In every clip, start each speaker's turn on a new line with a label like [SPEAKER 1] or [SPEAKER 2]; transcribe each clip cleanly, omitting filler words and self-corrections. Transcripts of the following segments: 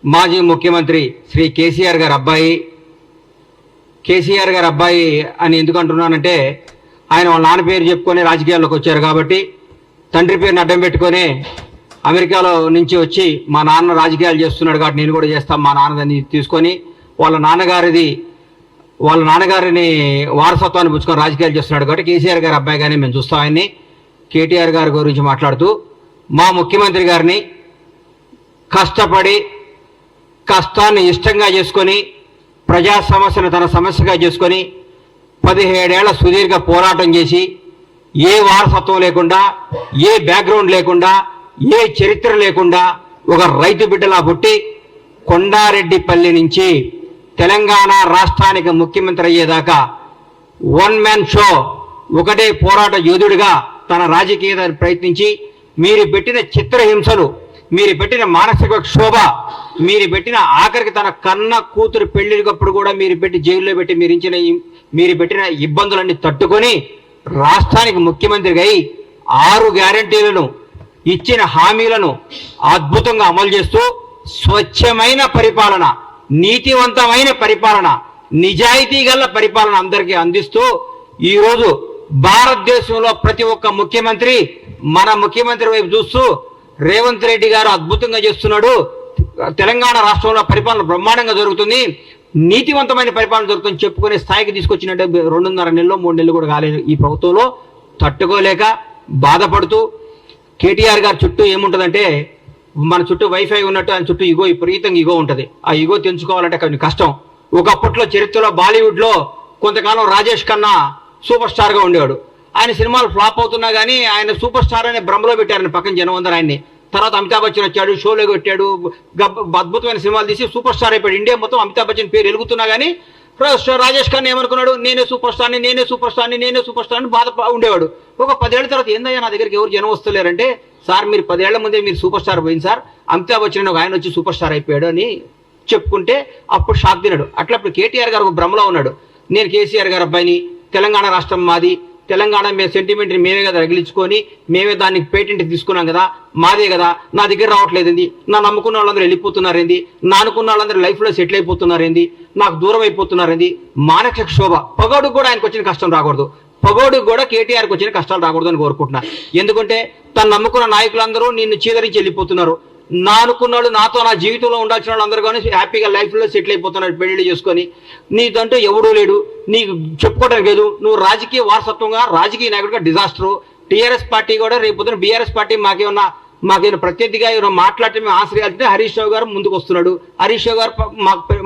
[SPEAKER 1] మాజీ ముఖ్యమంత్రి శ్రీ కేసీఆర్ గారి అబ్బాయి అని ఎందుకు అంటున్నానంటే ఆయన వాళ్ళ నాన్న పేరు చెప్పుకొని రాజకీయాల్లోకి వచ్చారు కాబట్టి తండ్రి పేరుని అడ్డం పెట్టుకొని అమెరికాలో నుంచి వచ్చి మా నాన్న రాజకీయాలు చేస్తున్నాడు కాబట్టి నేను కూడా చేస్తాను మా నాన్నదని తీసుకొని వాళ్ళ నాన్నగారిని వారసత్వాన్ని పుచ్చుకొని రాజకీయాలు చేస్తున్నాడు కాబట్టి కేసీఆర్ గారి అబ్బాయిగానే మేము చూస్తాం ఆయన్ని. కేటీఆర్ గారి గురించి మాట్లాడుతూ మా ముఖ్యమంత్రి గారిని కష్టపడి కష్టాన్ని ఇష్టంగా చేసుకొని ప్రజా సమస్యను తన సమస్యగా చేసుకొని 17 ఏళ్ల సుదీర్ఘ పోరాటం చేసి ఏ వారసత్వం లేకుండా ఏ బ్యాక్గ్రౌండ్ లేకుండా ఏ చరిత్ర లేకుండా ఒక రైతు బిడ్డలా పుట్టి కొండారెడ్డిపల్లి నుంచి తెలంగాణ రాష్ట్రానికి ముఖ్యమంత్రి అయ్యేదాకా వన్ మ్యాన్ షో ఒకటే పోరాట యోధుడిగా తన రాజకీయ ప్రయత్నించి మీరు పెట్టిన చిత్రహింసలు మీరు పెట్టిన మానసిక క్షోభ మీరు పెట్టిన ఆఖరికి తన కన్న కూతురు పెళ్లికప్పుడు కూడా మీరు పెట్టి జైల్లో పెట్టి మీరు పెట్టిన ఇబ్బందులన్నీ తట్టుకొని రాష్ట్రానికి ముఖ్యమంత్రిగా అయి 6 గ్యారంటీలను ఇచ్చిన హామీలను అద్భుతంగా అమలు చేస్తూ స్వచ్ఛమైన పరిపాలన నీతివంతమైన పరిపాలన నిజాయితీ గల పరిపాలన అందరికీ అందిస్తూ ఈరోజు భారతదేశంలో ప్రతి ఒక్క ముఖ్యమంత్రి మన ముఖ్యమంత్రి వైపు చూస్తూ రేవంత్ రెడ్డి గారు అద్భుతంగా చేస్తున్నాడు, తెలంగాణ రాష్ట్రంలో పరిపాలన బ్రహ్మాండంగా జరుగుతుంది, నీతివంతమైన పరిపాలన జరుగుతుంది చెప్పుకునే స్థాయికి తీసుకొచ్చినట్టే 2.5 నెలలు 3 నెలలు కూడా కాలేదు ఈ ప్రభుత్వంలో. తట్టుకోలేక బాధపడుతూ కేటీఆర్ గారి చుట్టూ ఏముంటుందంటే మన చుట్టూ వైఫై ఉన్నట్టు ఆయన చుట్టూ విపరీతంగా ఈగో ఉంటుంది. ఆ ఈగో తెంచుకోవాలంటే కొంచెం కష్టం. ఒకప్పట్లో చరిత్రలో బాలీవుడ్లో కొంతకాలం రాజేష్ ఖన్నా సూపర్ స్టార్గా ఉండేవాడు. ఆయన సినిమాలు ఫ్లాప్ అవుతున్నా కానీ ఆయన సూపర్ స్టార్ అనే భ్రమలో పెట్టారని పక్కన జనం అందరూ ఆయన్ని. తర్వాత అమితాబ్ బచ్చన్ వచ్చాడు, షోలో పెట్టాడు, అద్భుతమైన సినిమాలు తీసి సూపర్ స్టార్ అయిపోయాడు. ఇండియా మొత్తం అమితాబ్ బచ్చన్ పేరు ఎలుగుతున్నా కానీ రాజేష్ ఖన్నా ఏమనుకున్నాడు, నేనే సూపర్ స్టార్ని బాధ ఉండేవాడు. ఒక 10 ఏళ్ల తర్వాత ఏందయ్యా నా దగ్గరికి ఎవరు జనం వస్తలేరంటే, సార్ మీరు 10 ఏళ్ల ముందే మీరు సూపర్ స్టార్ పోయింది సార్, అమితాబ్ బచ్చన్ ఆయన వచ్చి సూపర్ స్టార్ అయిపోయాడు అని చెప్పుకుంటే అప్పుడు షాక్ తిన్నాడు. అట్లా ఇప్పుడు కేటీఆర్ గారు ఒక భ్రమలో ఉన్నాడు. నేను కేసీఆర్ గారి అబ్బాయిని, తెలంగాణ రాష్ట్రం మాది, తెలంగాణ మేము సెంటిమెంట్ని మేమే కదా రగిలించుకొని మేమే దాన్ని పేటెంట్ తీసుకున్నాం కదా, మాదే కదా, నా దగ్గర రావట్లేదండి, నా నమ్ముకున్న వాళ్ళందరూ వెళ్ళిపోతున్నారేంది, నా అనుకున్న వాళ్ళందరూ లైఫ్లో సెటిల్ అయిపోతున్నారేంది, నాకు దూరం అయిపోతున్నారేంది, మానసిక క్షోభ. పగోడుకు కూడా ఆయనకు వచ్చిన కష్టం రాకూడదు, పగోడుకు కూడా కేటీఆర్కి వచ్చిన కష్టాలు రాకూడదు అని కోరుకుంటున్నా. ఎందుకంటే తను నమ్ముకున్న నాయకులందరూ నిన్ను చీదరించి వెళ్ళిపోతున్నారు. నా అనుకున్నాడు నాతో నా జీవితంలో ఉండాల్సిన వాళ్ళందరూ కానీ హ్యాపీగా లైఫ్లో సెటిల్ అయిపోతున్నాడు పెళ్లి చేసుకొని. నీదంటూ ఎవడూ లేడు, నీకు చెప్పుకోవడానికి లేదు, నువ్వు రాజకీయ వారసత్వంగా రాజకీయ నాయకుడిగా డిజాస్టరు. టీఆర్ఎస్ పార్టీ కూడా రేపు బీఆర్ఎస్ పార్టీ మాకేమన్నా ప్రత్యర్థిగా ఏమైనా మాట్లాడితే మేము ఆశ్రయాలంటే హరీష్ రావు గారు ముందుకు వస్తున్నాడు. హరీష్ రావు గారు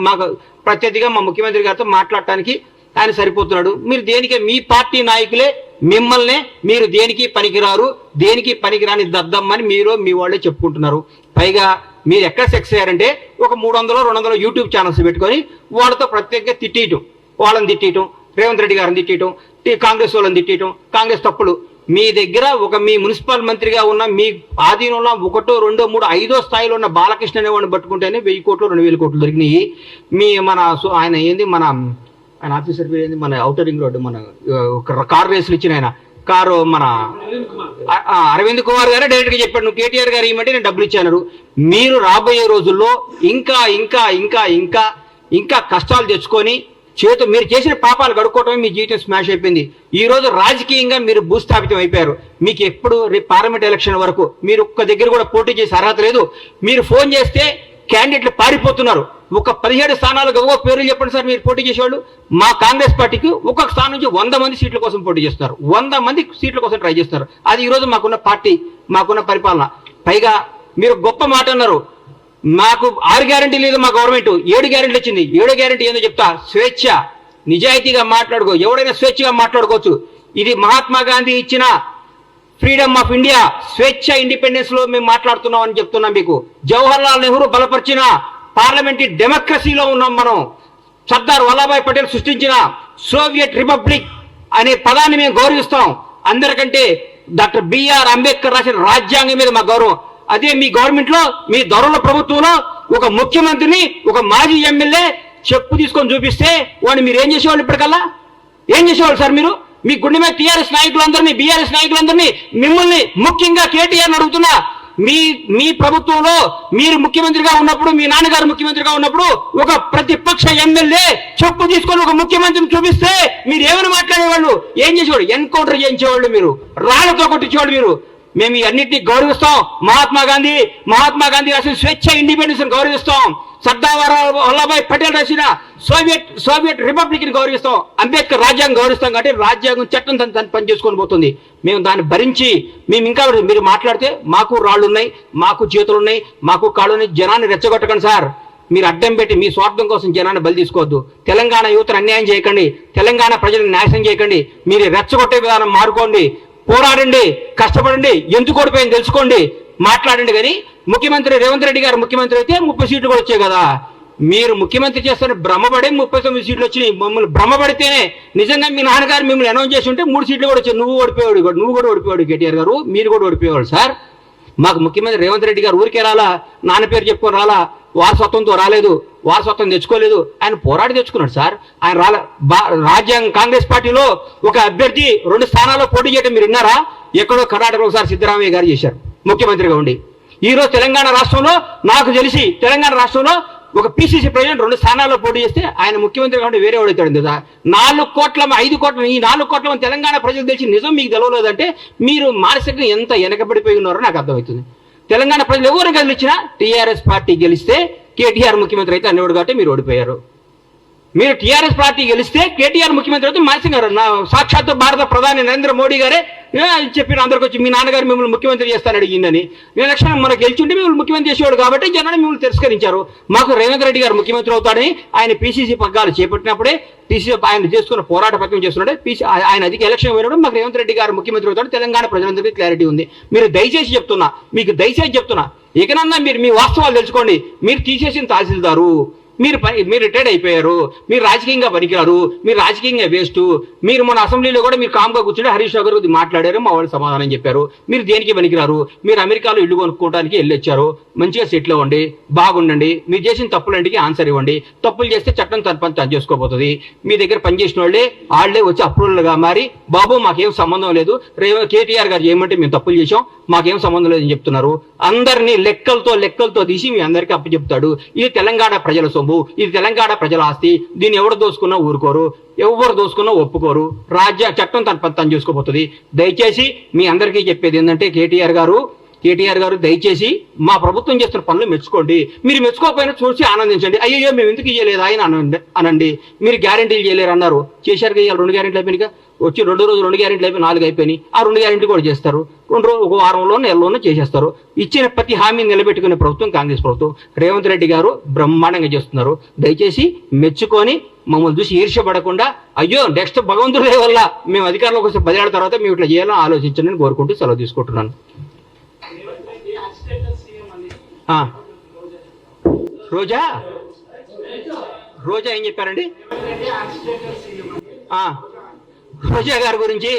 [SPEAKER 1] మాకు ప్రత్యర్థిగా మా ముఖ్యమంత్రి గారితో మాట్లాడటానికి ఆయన సరిపోతున్నాడు. మీరు దేనికి మీ పార్టీ నాయకులే మిమ్మల్ని మీరు దేనికి పనికిరారు, దేనికి పనికిరాని దద్దమ్మని మీరు మీ వాళ్ళే చెప్పుకుంటున్నారు. పైగా మీరు ఎక్కడ సెక్స్ అయ్యారంటే ఒక 300-200 యూట్యూబ్ ఛానల్స్ పెట్టుకొని వాళ్ళతో ప్రత్యేకంగా తిట్టేయటం, వాళ్ళని తిట్టేయటం, రేవంత్ రెడ్డి గారిని తిట్టేయటం, కాంగ్రెస్ వాళ్ళని తిట్టేయటం, కాంగ్రెస్ తప్పులు. మీ దగ్గర మీ మున్సిపల్ మంత్రిగా ఉన్న మీ ఆధీనంలో 1, 2, 3, 5వ స్థాయిలో ఉన్న బాలకృష్ణ అనేవాడిని పట్టుకుంటేనే 1000 కోట్లు 2000 కోట్లు దొరికినాయి. ఆయన ఏంది ఆయన ఆఫీసర్ పేరు ఏంది, మన ఔటర్ రింగ్ రోడ్డు మన కారు రేసులు ఇచ్చిన ఆయన కారు మన అరవింద్ కుమార్ గారే డైరెక్ట్గా చెప్పాడు, నువ్వు కేటీఆర్ గారు ఇవ్వమంటే నేను డబ్బులు ఇచ్చాను. మీరు రాబోయే రోజుల్లో ఇంకా ఇంకా ఇంకా ఇంకా ఇంకా కష్టాలు తెచ్చుకొని మీరు చేసిన పాపాలు గడుక్కోవటమే మీ జీవితం స్మాష్ అయిపోయింది. ఈ రోజు రాజకీయంగా మీరు భూస్థాపితం అయిపోయారు. మీకు ఎప్పుడు రేపు పార్లమెంట్ ఎలక్షన్ వరకు మీరు ఒక్క దగ్గర కూడా పోటీ చేసే అర్హత లేదు. మీరు ఫోన్ చేస్తే క్యాండిడేట్లు పారిపోతున్నారు. ఒక 17 స్థానాలకు ఒక్కొక్క పేర్లు చెప్పండి సార్ మీరు పోటీ చేసేవాళ్ళు. మా కాంగ్రెస్ పార్టీకి ఒక్కొక్క స్థానం నుంచి 100 మంది సీట్ల కోసం పోటీ చేస్తారు, 100 మంది సీట్ల కోసం ట్రై చేస్తారు. అది ఈరోజు మాకున్న పార్టీ, మాకున్న పరిపాలన. పైగా మీరు గొప్ప మాట అన్నారు, మాకు 6 గ్యారెంటీ లేదు మా గవర్నమెంట్, 7 గ్యారెంటీలు వచ్చింది. 7వ గ్యారెంటీ ఏందో చెప్తా, స్వేచ్ఛ, నిజాయితీగా మాట్లాడుకో, ఎవడైనా స్వేచ్ఛగా మాట్లాడుకోవచ్చు. ఇది మహాత్మా గాంధీ ఇచ్చిన ఫ్రీడమ్ ఆఫ్ ఇండియా, స్వేచ్ఛ, ఇండిపెండెన్స్ లో మేము మాట్లాడుతున్నాం అని చెప్తున్నాం మీకు. జవహర్ లాల్ నెహ్రూ బలపరిచిన పార్లమెంటరీ డెమోక్రసీలో ఉన్నాం మనం. సర్దార్ వల్లభాయ్ పటేల్ సృష్టించిన సోవియట్ రిపబ్లిక్ అనే పదాన్ని మేము గౌరవిస్తాం. అందరికంటే డాక్టర్ బిఆర్ అంబేద్కర్ రాసిన రాజ్యాంగం మీద మా గౌరవం. అదే మీ గవర్నమెంట్ లో, మీ దొరల ప్రభుత్వంలో ఒక ముఖ్యమంత్రిని, ఒక మాజీ ఎమ్మెల్యే చెప్పు తీసుకొని చూపిస్తే వాడిని మీరు ఏం చేసేవాళ్ళు? ఇప్పటికల్లా ఏం చేసేవాళ్ళు సార్ మీరు? మీ గుండె మీద టీఆర్ఎస్ నాయకులందరినీ, బీఆర్ఎస్ నాయకులందరినీ, మిమ్మల్ని ముఖ్యంగా కేటీఆర్ అడుగుతున్నా, మీ ప్రభుత్వంలో మీరు ముఖ్యమంత్రిగా ఉన్నప్పుడు, మీ నాన్నగారు ముఖ్యమంత్రిగా ఉన్నప్పుడు ఒక ప్రతిపక్ష ఎమ్మెల్యే చెప్పు తీసుకొని ఒక ముఖ్యమంత్రిని చూపిస్తే మీరు ఏమని మాట్లాడేవాళ్ళు? ఏం చేసేవాళ్ళు? ఎన్కౌంటర్ చేయించేవాళ్ళు, మీరు రాళ్లతో కొట్టించేవాళ్ళు. మీరు మేము అన్నింటినీ గౌరవిస్తాం. మహాత్మా గాంధీ రాసిన స్వేచ్ఛ, ఇండిపెండెన్స్ గౌరవిస్తాం. సర్దార్ వల్లభాయ్ పటేల్ రాసిన సోవియట్ రిపబ్లిక్ ని గౌరవిస్తాం. అంబేద్కర్ రాజ్యాంగం గౌరవిస్తాం. కాబట్టి రాజ్యాంగం చట్టం దాన్ని పని చేసుకొని పోతుంది. మేము దాన్ని భరించి మేము ఇంకా మీరు మాట్లాడితే మాకు రాళ్ళు ఉన్నాయి, మాకు చేతులు ఉన్నాయి, మాకు కాళ్ళు ఉన్నాయి. జనాన్ని రెచ్చగొట్టకండి సార్. మీరు అడ్డం పెట్టి మీ స్వార్థం కోసం జనాన్ని బలి తీసుకోవద్దు. తెలంగాణ యువతను అన్యాయం చేయకండి, తెలంగాణ ప్రజలను నాశనం చేయకండి. మీరు రెచ్చగొట్టే విధానం మారుకోండి, పోరాడండి, కష్టపడండి, ఎందుకు ఓడిపోయింది తెలుసుకోండి, మాట్లాడండి. కానీ ముఖ్యమంత్రి రేవంత్ రెడ్డి గారు ముఖ్యమంత్రి అయితే 30 సీట్లు కూడా వచ్చాయి కదా. మీరు ముఖ్యమంత్రి చేస్తారని భ్రమపడే 39 సీట్లు వచ్చినాయి. మమ్మల్ని భ్రమపడితేనే నిజంగా మీ నాన్నగారు మిమ్మల్ని అనౌన్స్ చేసి ఉంటే 3 సీట్లు కూడా వచ్చాయి. నువ్వు కూడా ఓడిపోయాడు కేటీఆర్ గారు, మీరు కూడా ఓడిపోయేవాళ్ళు సార్. మాకు ముఖ్యమంత్రి రేవంత్ రెడ్డి గారు ఊరికే రాలా, నాన్న పేరు చెప్పుకొని రాలా, వారసత్వంతో రాలేదు, వారసత్వం తెచ్చుకోలేదు. ఆయన పోరాడి తెచ్చుకున్నాడు సార్. ఆయన రాజ్యాంగ కాంగ్రెస్ పార్టీలో ఒక అభ్యర్థి 2 స్థానాల్లో పోటీ చేయడం మీరు విన్నారా? ఎక్కడో కర్ణాటకలో ఒకసారి సిద్ధరామయ్య గారు చేశారు ముఖ్యమంత్రిగా ఉండి. ఈరోజు తెలంగాణ రాష్ట్రంలో నాకు తెలిసి తెలంగాణ రాష్ట్రంలో ఒక పిసిసి ప్రెసిడెంట్ 2 స్థానాల్లో పోటీ చేస్తే ఆయన ముఖ్యమంత్రిగా ఉండి వేరే వాడవుతాడు కదా. 4 కోట్ల 5 కోట్ల ఈ 4 కోట్ల మంది తెలంగాణ ప్రజలు తెలిసి నిజం మీకు తెలవలేదంటే మీరు మానసికంగా ఎంత వెనకబడిపోయి ఉన్నారో నాకు అర్థమవుతుంది. తెలంగాణ ప్రజలు ఎవరు గెలిచినా టీఆర్ఎస్ పార్టీ గెలిస్తే కేటీఆర్ ముఖ్యమంత్రి అయితే అనేవాడు కాబట్టి మీరు ఓడిపోయారు. మీరు టీఆర్ఎస్ పార్టీ గెలిస్తే కేటీఆర్ ముఖ్యమంత్రి అయితే మాన్సింగ్ గారు సాక్షాత్తు భారత ప్రధాని నరేంద్ర మోడీ గారే చెప్పిన అందరికి వచ్చి మీ నాన్నగారు మిమ్మల్ని ముఖ్యమంత్రి చేస్తాను అడిగిందని. ఎలక్షన్ మనకు గెలిచింటే మిమ్మల్ని ముఖ్యమంత్రి చేసేవాడు కాబట్టి జనాన్ని మిమ్మల్ని తిరస్కరించారు. మాకు రేవంత్ రెడ్డి గారు ముఖ్యమంత్రి అవుతాడని ఆయన పీసీసీ పగ్గాలు చేపట్టినప్పుడే పీసీసీ ఆయన చేసుకున్న పోరాట పథకం చేస్తున్నాడే ఆయన అధిక ఎలక్షన్ పోయినప్పుడు మాకు రేవంత్ రెడ్డి గారు ముఖ్యమంత్రి అవుతాడు. తెలంగాణ ప్రజలందరికీ క్లారిటీ ఉంది. మీరు దయచేసి చెప్తున్నా, మీకు దయచేసి చెప్తున్నా, ఇకనన్నా మీరు మీ వాస్తవాలు తెలుసుకోండి. మీరు తీసేసిన తహసీల్దారు, మీరు రిటైర్డ్ అయిపోయారు, మీరు రాజకీయంగా పనికిరారు, మీరు రాజకీయంగా వేస్ట్. మీరు మన అసెంబ్లీలో కూడా మీరు కామ్గా కూర్చుంటే హరీష్ రావు గారు మాట్లాడారు, మా వాళ్ళు సమాధానం చెప్పారు. మీరు దేనికి పనికిరారు, మీరు అమెరికాలో ఇల్లు కొనుక్కోవడానికి వెళ్ళొచ్చారు, మంచిగా సెటిల్ అవ్వండి, బాగుండండి. మీరు చేసిన తప్పులంటికి ఆన్సర్ ఇవ్వండి. తప్పులు చేస్తే చట్టం తన పని తను చేసుకోబోతుంది. మీ దగ్గర పనిచేసిన వాళ్ళే వచ్చి అప్రూవల్గా మారి బాబు మాకేం సంబంధం లేదు, కేటీఆర్ గారు చేయమంటే మేము తప్పులు చేసాం, మాకేం సంబంధం లేదని చెప్తున్నారు. అందరినీ లెక్కలతో తీసి మీ అందరికీ అప్పచెప్తాడు. ఇది తెలంగాణ ప్రజల సొమ్ము, ఇది తెలంగాణ ప్రజల ఆస్తి. దీన్ని ఎవరు దోసుకున్నా ఊరుకోరు, ఎవరు దోసుకున్నా ఒప్పుకోరు. చట్టం తన పని తను చేసుకోబోతుంది. దయచేసి మీ అందరికీ చెప్పేది ఏంటంటే కేటీఆర్ గారు దయచేసి మా ప్రభుత్వం చేస్తున్న పనులు మెచ్చుకోండి. మీరు మెచ్చుకోకపోయినా చూసి ఆనందించండి. అయ్యో మేము ఎందుకు ఇయ్యలేదు ఆయన అనండి. మీరు గ్యారెంటీలు చేయలేరు అన్నారు, చేశారు కదా. 2 గ్యారెంటీలు అయిపోయినాయి. వచ్చి 2 రోజులు 2 గ్యారెంటీలు అయిపోయి 4 అయిపోయినాయి. ఆ 2 గ్యారెంటీ కూడా చేస్తారు. 2 రోజులు, 1 వారంలో నెలలోనూ చేసేస్తారు. ఇచ్చిన ప్రతి హామీని నిలబెట్టుకునే ప్రభుత్వం కాంగ్రెస్ ప్రభుత్వం. రేవంత్ రెడ్డి గారు బ్రహ్మాండంగా చేస్తున్నారు. దయచేసి మెచ్చుకొని మమ్మల్ని చూసి ఈర్ష్యపడకుండా అయ్యో నెక్స్ట్ భగవంతుడి వల్ల మేము అధికారంలోకి వస్తే 10 ఏళ్ల తర్వాత మేము ఇట్లా చేయాలని ఆలోచించండి కోరుకుంటూ సెలవు తీసుకుంటున్నాను. రోజా ఏం చెప్పారండి? రోజా గారి గురించి,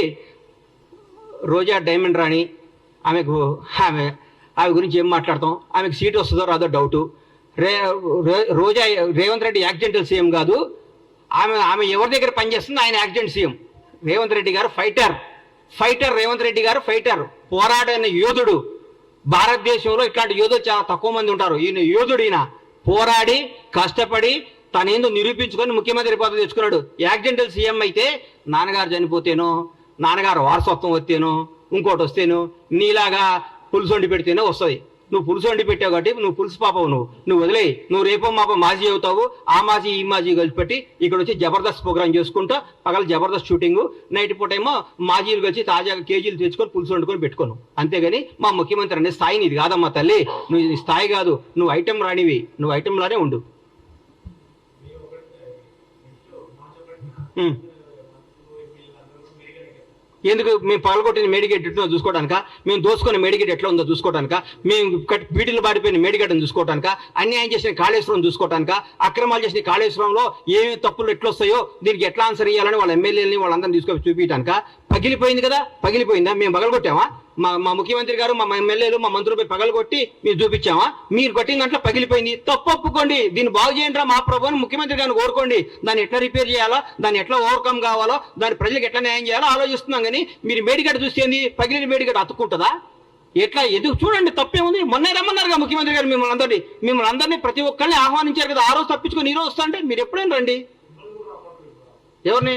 [SPEAKER 1] రోజా డైమండ్ రాణి, ఆమె గురించి ఏం మాట్లాడతాం? ఆమెకు సీట్ వస్తుందో రాదో డౌటు. రోజా రేవంత్ రెడ్డి యాక్సిడెంటల్ సీఎం కాదు. ఆమె ఎవరి దగ్గర పనిచేస్తుంది? ఆయన యాక్సిడెంట్ సీఎం. రేవంత్ రెడ్డి గారు ఫైటర్. రేవంత్ రెడ్డి గారు ఫైటర్, పోరాడిన యోధుడు. భారతదేశంలో ఇట్లాంటి యోధులు చాలా తక్కువ మంది ఉంటారు. ఈయన యోధుడు. ఈయన పోరాడి కష్టపడి తనేందో నిరూపించుకొని ముఖ్యమంత్రి పదవి తెచ్చుకున్నాడు. యాక్సిడెంటల్ సీఎం అయితే నాన్నగారు చనిపోతేనో, నాన్నగారు వారసత్వం వస్తేనో, ఇంకోటి వస్తేనో, నీలాగా పులుసు వండి పెడితేనే వస్తుంది. నువ్వు పులుసు వండి పెట్టావు కాబట్టి నువ్వు పులుసు పాపవు. నువ్వు వదిలేయి. నువ్వు రేపో మాపో మాజీ అవుతావు. ఆ మాజీ ఈ మాజీ కలిసి పెట్టి ఇక్కడ వచ్చి జబర్దస్త్ ప్రోగ్రామ్ చేసుకుంటా, పగల జబర్దస్త్ షూటింగ్, నైట్ పూట ఏమో మాజీలు కలిసి తాజాగా కేజీలు తెచ్చుకొని పులుసు వండుకొని పెట్టుకోను. అంతేగాని మా ముఖ్యమంత్రి అనే స్థాయి నీది కాదమ్మా తల్లి. నువ్వు ఈ స్థాయి కాదు, నువ్వు ఐటెం రానివి, నువ్వు ఐటెంలానే ఉండు. ఎందుకు? మేము పగలగొట్టిన మేడిగడ్డ ఎట్లా చూసుకోవడానిక, మేము దోసుకున్న మేడిగడ్డ ఎట్లా ఉందో చూసుకోవడానిక, మేము బీటీలు పాడిపోయిన మేడిగడ్డను చూసుకోవడానిక, అన్యాయం చేసిన కాళేశ్వరం చూసుకోవడానిక, అక్రమాలు చేసిన కాళేశ్వరంలో ఏమేమి తప్పులు ఎట్లొస్తాయో దీనికి ఎట్లా ఆన్సర్ ఇవ్వాలని వాళ్ళ ఎమ్మెల్యేలని వాళ్ళందరినీ తీసుకొని చూపించడానిక. పగిలిపోయింది కదా, పగిలిపోయిందా? మేము పగలగొట్టామా? మా ముఖ్యమంత్రి గారు, మా ఎమ్మెల్యేలు, మా మంత్రులపై పగలగొట్టి మీరు చూపించామా? మీరు కొట్టిన దాంట్లో పగిలిపోయింది. తప్పు ఒప్పుకోండి, దీన్ని బాగు చేయండి మా ప్రభుత్వం ముఖ్యమంత్రి గారిని కోరుకోండి. దాన్ని ఎట్లా రిపేర్ చేయాలో, దాన్ని ఎట్లా ఓవర్కమ్ కావాలో, దాని ప్రజలకు ఎట్లా న్యాయం చేయాలో ఆలోచిస్తున్నాం. కానీ మీరు మేడిగడ్డ చూస్తేంది? పగిలిన మేడిగడ్డ అతుక్కుంటుందా? ఎట్లా ఎదుగు చూడండి, తప్పేముంది? మొన్నే రమ్మన్నారుగా ముఖ్యమంత్రి గారు మిమ్మల్ని అందరినీ ప్రతి ఒక్కరిని ఆహ్వానించారు కదా. ఆ రోజు తప్పించుకొని ఈ రోజు వస్తా అంటే మీరు ఎప్పుడైనా రండి. ఎవరిని?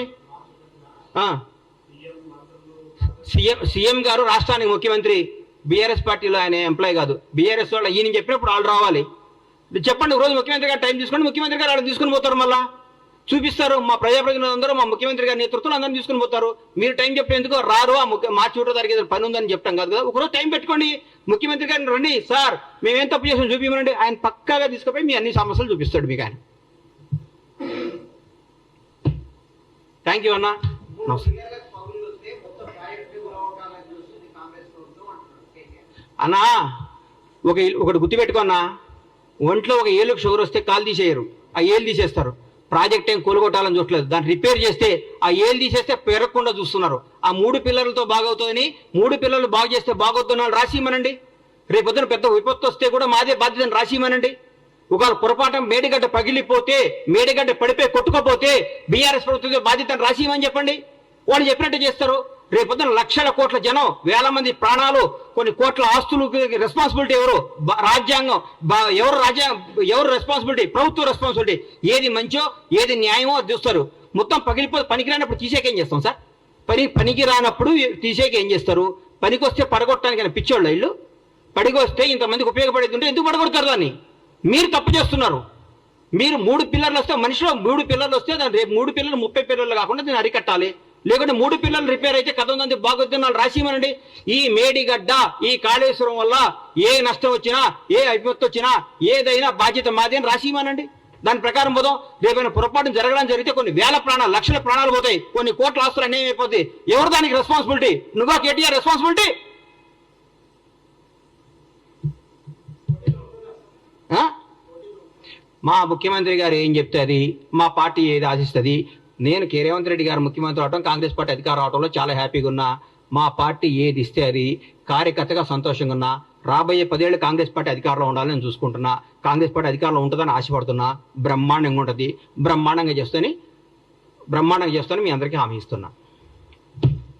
[SPEAKER 1] సీఎం గారు రాష్ట్రానికి ముఖ్యమంత్రి, బీఆర్ఎస్ పార్టీలో ఆయన ఎంప్లాయ్ కాదు. బీఆర్ఎస్ వాళ్ళు ఈయన చెప్పినప్పుడు వాళ్ళు రావాలి. చెప్పండి, రోజు ముఖ్యమంత్రి గారు టైం తీసుకోండి, ముఖ్యమంత్రి గారు వాళ్ళు తీసుకుని పోతారు, మళ్ళా చూపిస్తారు. మా ప్రజాప్రతినిధులు అందరూ మా ముఖ్యమంత్రి గారి నేతృత్వం అందరినీ తీసుకుని పోతారు. మీరు టైం చెప్పేందుకు రారు. మార్చి 1వ తారీఖు పని ఉందని చెప్తాం కాదు కదా. ఒకరోజు టైం పెట్టుకోండి, ముఖ్యమంత్రి గారిని రండి, సార్ మేమేం తప్పు చేసాం చూపించమండి. ఆయన పక్కాగా తీసుకుపోయి మీ అన్ని సమస్యలు చూపిస్తాడు మీకు ఆయన. థ్యాంక్ యూ అన్న. అన్నా ఒకటి గుర్తుపెట్టుకున్నా, ఒంట్లో ఒక ఏళ్ళకు షుగర్ వస్తే కాలు తీసేయరు, ఆ ఏళ్ళు తీసేస్తారు. ప్రాజెక్ట్ ఏం కూలగొట్టాలని చూడలేదు, దాన్ని రిపేర్ చేస్తే ఆ ఏళ్ళు తీసేస్తే పెరగకుండా చూస్తున్నారు. ఆ 3 పిల్లలతో బాగవుతుందని, 3 పిల్లలు బాగు చేస్తే బాగవుతున్నాను రాసిమనండి. రేపొద్దున పెద్ద విపత్తు వస్తే కూడా మాదే బాధ్యతను రాసిమనండి. ఒకవేళ పొరపాటు మేడిగడ్డ పగిలిపోతే, మేడిగడ్డ పడిపోయి కొట్టుకోపోతే బీఆర్ఎస్ ప్రభుత్వం బాధ్యతను రాసిమని చెప్పండి. వాళ్ళు చెప్పినట్టు చేస్తారు. రేపొద్దున లక్షల కోట్ల జనం, వేల మంది ప్రాణాలు, కొన్ని కోట్ల ఆస్తులు రెస్పాన్సిబిలిటీ ఎవరు? రాజ్యాంగం. ఎవరు రెస్పాన్సిబిలిటీ? ప్రభుత్వ రెస్పాన్సిబిలిటీ. ఏది మంచో ఏది న్యాయమో అది చూస్తారు. మొత్తం పగిలిపోతే పనికి రానప్పుడు తీసేకేం చేస్తాం సార్? పనికి రానప్పుడు తీసేకేం చేస్తారు? పనికి వస్తే పడగొట్టడానికి పిచ్చోళ్ళ ఇల్లు. పడికి వస్తే ఇంతమందికి ఉపయోగపడేది ఉంటే ఎందుకు పడగొడతారు దాన్ని? మీరు తప్పు చేస్తున్నారు. మీరు 3 పిల్లర్లు వస్తే, మనిషిలో 3 పిల్లర్లు వస్తే దాని రేపు 3 పిల్లలు 30 పిల్లలు కాకుండా దీన్ని అరికట్టాలి. లేకుంటే 3 పిల్లలు రిపేర్ అయితే 19 బాగొద్దున్నాళ్ళు రాసిమనండి. ఈ మేడిగడ్డ, ఈ కాళేశ్వరం వల్ల ఏ నష్టం వచ్చినా, ఏ విపత్తు వచ్చినా, ఏదైనా బాధ్యత మాది అని రాసిమనండి. దాని ప్రకారం పోదాం. రేపైనా పొరపాటు జరగడం జరిగితే కొన్ని వేల ప్రాణాలు, లక్షల ప్రాణాలు పోతాయి, కొన్ని కోట్ల ఆస్తులు అన్యాయం అయిపోతాయి. ఎవరు దానికి రెస్పాన్సిబిలిటీ? నువ్వా కేటీఆర్ రెస్పాన్సిబిలిటీ? మా ముఖ్యమంత్రి గారు ఏం చెప్తే అది, మా పార్టీ ఏది ఆశిస్తుంది. నేను రేవంత్ రెడ్డి గారు ముఖ్యమంత్రి అవడం, కాంగ్రెస్ పార్టీ అధికారం అవడంలో చాలా హ్యాపీగా ఉన్నా. మా పార్టీ ఏది ఇస్తే అది, కార్యకర్తగా సంతోషంగా ఉన్నా. రాబోయే 10 ఏళ్ళు కాంగ్రెస్ పార్టీ అధికారంలో ఉండాలని నేను చూసుకుంటున్నా. కాంగ్రెస్ పార్టీ అధికారంలో ఉంటుందని ఆశపడుతున్నా. బ్రహ్మాండంగా ఉంటుంది, బ్రహ్మాండంగా చేస్తానని మీ అందరికీ హామీ ఇస్తున్నా.